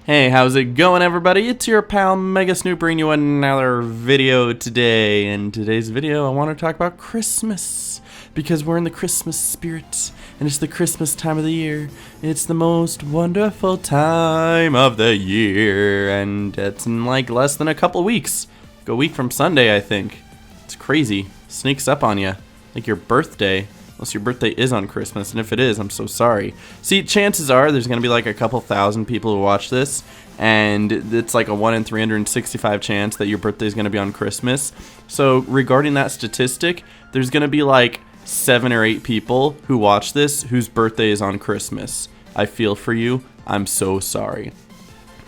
Hey, how's it going, everybody? It's your pal Megasnoop bringing you another video today. In today's video, I want to talk about Christmas because we're in the Christmas spirit, and it's the Christmas time of the year. It's the most wonderful time of the year, and it's in like less than a couple weeks. Like a week from Sunday, I think. It's crazy. Sneaks up on you, like your birthday. Unless your birthday is on Christmas, and if it is, I'm so sorry. See, chances are there's going to be like a couple thousand people who watch this, and it's like a 1 in 365 chance that your birthday is going to be on Christmas. So regarding that statistic, there's going to be like 7 or 8 people who watch this whose birthday is on Christmas. I feel for you. I'm so sorry.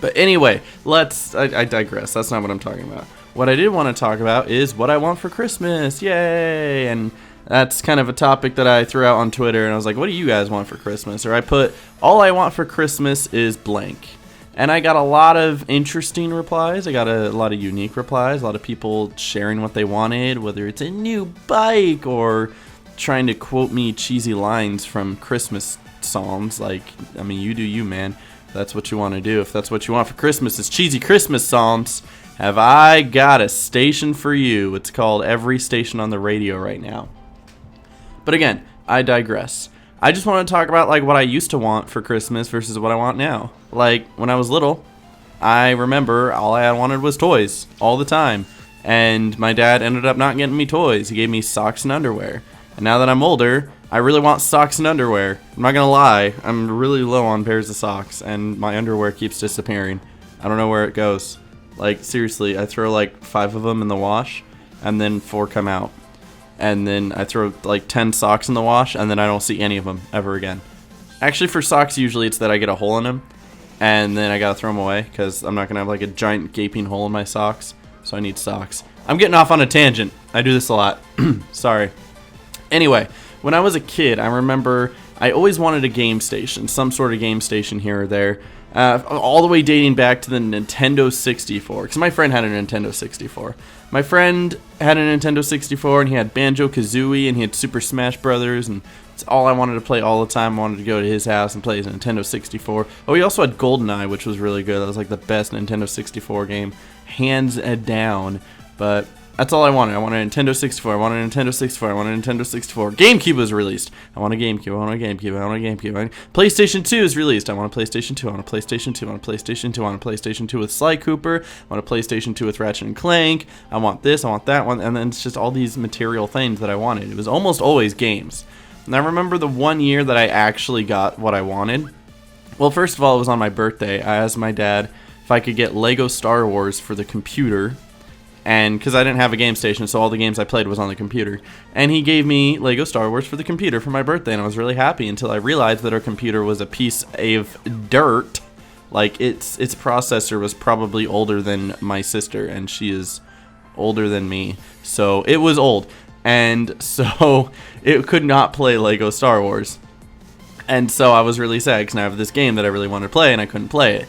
But anyway, I digress. That's not what I'm talking about. What I did want to talk about is what I want for Christmas. Yay! And that's kind of a topic that I threw out on Twitter, and I was like, what do you guys want for Christmas? Or I put, all I want for Christmas is blank. And I got a lot of interesting replies. I got a lot of unique replies. A lot of people sharing what they wanted, whether it's a new bike or trying to quote me cheesy lines from Christmas songs. Like, I mean, you do you, man. That's what you want to do. If that's what you want for Christmas is cheesy Christmas songs, have I got a station for you. It's called Every Station on the Radio right now. But again, I digress. I just want to talk about like what I used to want for Christmas versus what I want now. Like when I was little, I remember all I wanted was toys all the time. And my dad ended up not getting me toys. He gave me socks and underwear. And now that I'm older, I really want socks and underwear. I'm not going to lie. I'm really low on pairs of socks, and my underwear keeps disappearing. I don't know where it goes. Like seriously, I throw like 5 of them in the wash, and then 4 come out. And then I throw like 10 socks in the wash, and then I don't see any of them ever again. Actually, for socks, usually it's that I get a hole in them, and then I gotta throw them away, because I'm not gonna have like a giant gaping hole in my socks, so I need socks. I'm getting off on a tangent. I do this a lot. Sorry. Anyway, when I was a kid, I remember I always wanted a game station, some sort of game station here or there, all the way dating back to the Nintendo 64, because my friend had a Nintendo 64. My friend had a Nintendo 64, and he had Banjo-Kazooie, and he had Super Smash Brothers, and it's all I wanted to play all the time. I wanted to go to his house and play his Nintendo 64. Oh, he also had GoldenEye, which was really good. That was like the best Nintendo 64 game, hands down. But that's all I wanted. I wanted a Nintendo 64. I wanted a Nintendo 64. I wanted a Nintendo 64. GameCube was released. I want a GameCube. I want a GameCube. I want a GameCube. PlayStation 2 is released. I want a PlayStation 2. I want a PlayStation 2. I want a PlayStation 2. I want a PlayStation 2 with Sly Cooper. I want a PlayStation 2 with Ratchet and Clank. I want this. I want that one. And then it's just all these material things that I wanted. It was almost always games. And I remember the one year that I actually got what I wanted. Well, first of all, it was on my birthday. I asked my dad if I could get Lego Star Wars for the computer. And because I didn't have a game station, so all the games I played was on the computer. And he gave me Lego Star Wars for the computer for my birthday, and I was really happy until I realized that our computer was a piece of dirt. Like, its processor was probably older than my sister, and she is older than me. So it was old. And so it could not play Lego Star Wars. And so I was really sad because now I have this game that I really wanted to play, and I couldn't play it.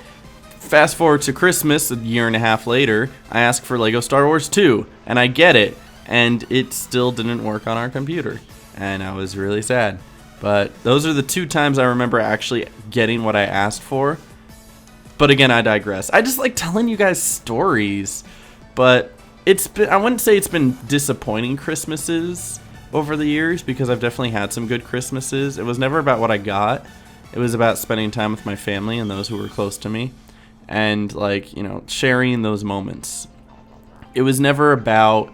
Fast forward to Christmas, a year and a half later, I ask for Lego Star Wars 2, and I get it, and it still didn't work on our computer, and I was really sad. But those are the 2 times I remember actually getting what I asked for. But again, I digress. I just like telling you guys stories, but I wouldn't say it's been disappointing Christmases over the years, because I've definitely had some good Christmases. It was never about what I got. It was about spending time with my family and those who were close to me. And like, you know, sharing those moments. It was never about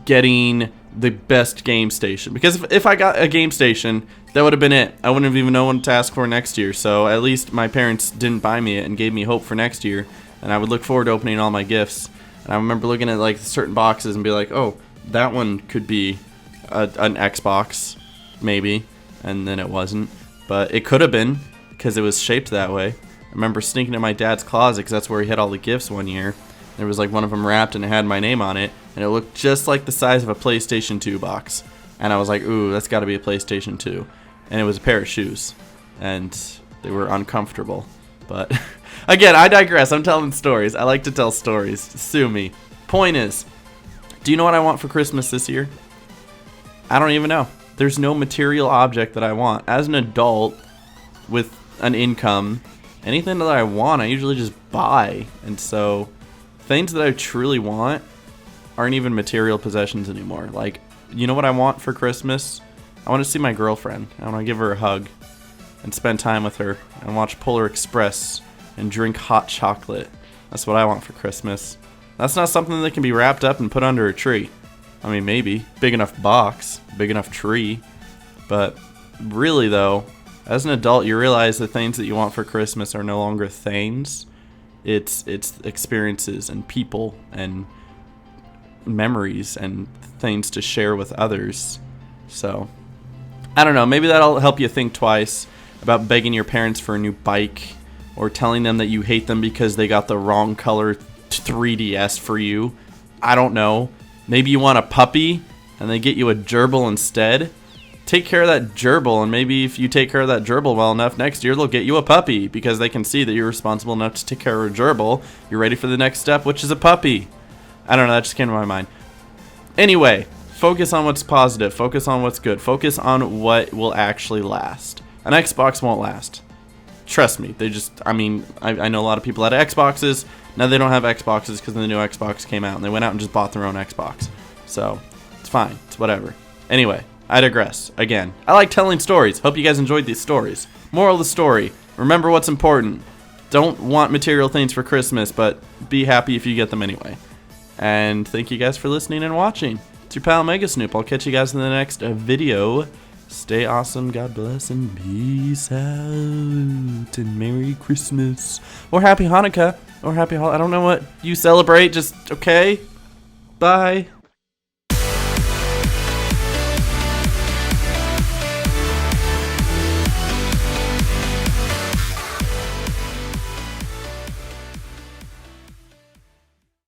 getting the best game station, because if I got a game station, that would have been it. I wouldn't have even known what to ask for next year. So at least my parents didn't buy me it and gave me hope for next year, and I would look forward to opening all my gifts. And I remember looking at like certain boxes and be like, oh, that one could be an Xbox maybe, and then it wasn't, but it could have been because it was shaped that way. I remember sneaking in my dad's closet because that's where he had all the gifts one year. There was like one of them wrapped and it had my name on it, and it looked just like the size of a PlayStation 2 box. And I was like, ooh, that's got to be a PlayStation 2. And it was a pair of shoes, and they were uncomfortable. But again, I digress. I'm telling stories. I like to tell stories. Sue me. Point is, do you know what I want for Christmas this year? I don't even know. There's no material object that I want. As an adult with an income anything that I want, I usually just buy. And so things that I truly want aren't even material possessions anymore. Like, you know what I want for Christmas? I want to see my girlfriend. I want to give her a hug and spend time with her and watch Polar Express and drink hot chocolate. That's what I want for Christmas. That's not something that can be wrapped up and put under a tree. I mean, maybe. Big enough box, big enough tree. But really, though, as an adult, you realize the things that you want for Christmas are no longer things. It's experiences and people and memories and things to share with others. So, I don't know. Maybe that'll help you think twice about begging your parents for a new bike or telling them that you hate them because they got the wrong color 3DS for you. I don't know. Maybe you want a puppy and they get you a gerbil instead. Take care of that gerbil, and maybe if you take care of that gerbil well enough, next year they'll get you a puppy because they can see that you're responsible enough to take care of a gerbil. You're ready for the next step, which is a puppy. I don't know, that just came to my mind. Anyway, focus on what's positive. Focus on what's good. Focus on what will actually last. An Xbox won't last. Trust me. They just, I mean, I know a lot of people had Xboxes. Now they don't have Xboxes because the new Xbox came out and they went out and just bought their own Xbox. So, it's fine. It's whatever. Anyway, I digress. Again, I like telling stories. Hope you guys enjoyed these stories. Moral of the story, remember what's important. Don't want material things for Christmas, but be happy if you get them anyway. And thank you guys for listening and watching. It's your pal Megasnoop. I'll catch you guys in the next video. Stay awesome, God bless, and peace out. And Merry Christmas. Or Happy Hanukkah. Or Happy Holiday. I don't know what you celebrate. Just, okay? Bye.